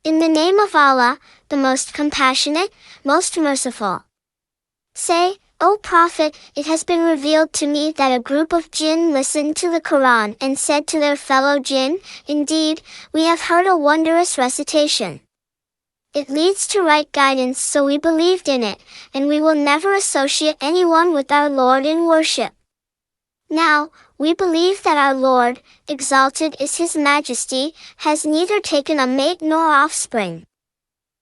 In the name of Allah, the most compassionate, most merciful. Say, O Prophet, it has been revealed to me that a group of jinn listened to the Qur'an and said to their fellow jinn, indeed, we have heard a wondrous recitation. It leads to right guidance, so we believed in it, and we will never associate anyone with our Lord in worship. Now, we believe that our Lord, exalted is His Majesty, has neither taken a mate nor offspring.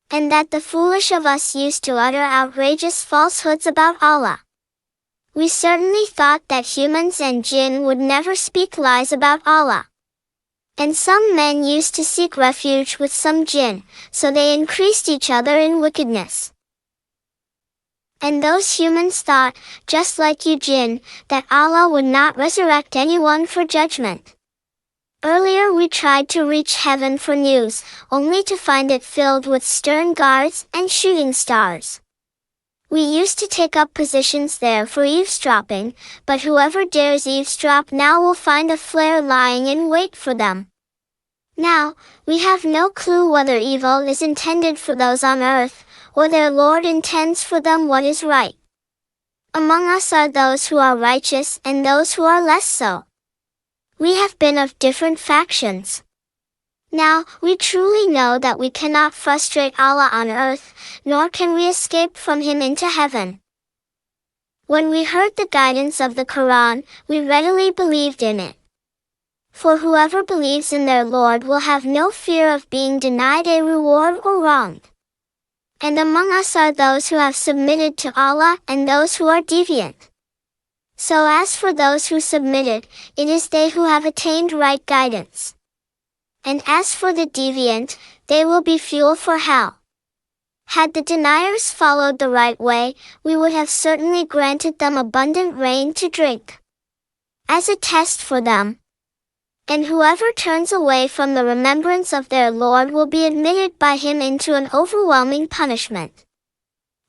And that the foolish of us used to utter outrageous falsehoods about Allah. We certainly thought that humans and jinn would never speak lies about Allah. And some men used to seek refuge with some jinn, so they increased each other in wickedness. And those humans thought, just like you jinn, that Allah would not resurrect anyone for judgment. Earlier we tried to reach heaven for news, only to find it filled with stern guards and shooting stars. We used to take up positions there for eavesdropping, but whoever dares eavesdrop now will find a flare lying in wait for them. Now, we have no clue whether evil is intended for those on earth, or their Lord intends for them what is right. Among us are those who are righteous and those who are less so. We have been of different factions. Now, we truly know that we cannot frustrate Allah on earth, nor can we escape from Him into heaven. When we heard the guidance of the Qur'an, we readily believed in it. For whoever believes in their Lord will have no fear of being denied a reward or wronged. And among us are those who have submitted to Allah and those who are deviant. So as for those who submitted, it is they who have attained right guidance. And as for the deviant, they will be fuel for hell. Had the deniers followed the right way, we would have certainly granted them abundant rain to drink, as a test for them. And whoever turns away from the remembrance of their Lord will be admitted by Him into an overwhelming punishment.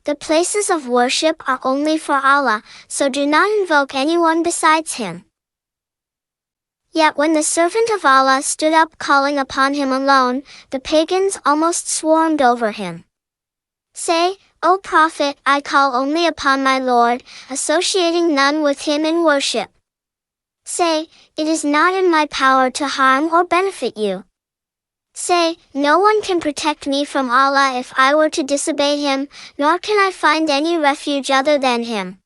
The places of worship are only for Allah, so do not invoke anyone besides Him. Yet when the servant of Allah stood up calling upon Him alone, the pagans almost swarmed over him. Say, O Prophet, I call only upon my Lord, associating none with Him in worship. Say, it is not in my power to harm or benefit you. Say, no one can protect me from Allah if I were to disobey Him, nor can I find any refuge other than Him.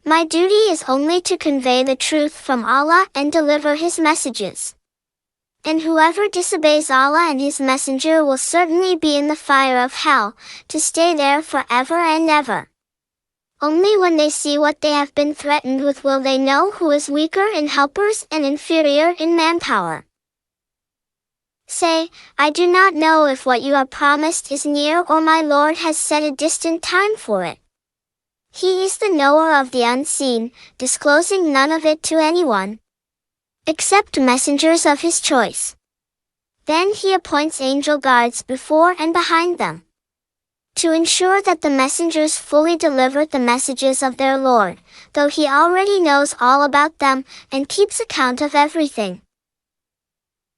My duty is only to convey the truth from Allah and deliver His messages. And whoever disobeys Allah and His messenger will certainly be in the fire of hell, to stay there forever and ever. Only when they see what they have been threatened with will they know who is weaker in helpers and inferior in manpower. Say, I do not know if what you are promised is near or my Lord has set a distant time for it. He is the knower of the unseen, disclosing none of it to anyone, except messengers of His choice. Then He appoints angel guards before and behind them, to ensure that the messengers fully deliver the messages of their Lord, though He already knows all about them and keeps account of everything.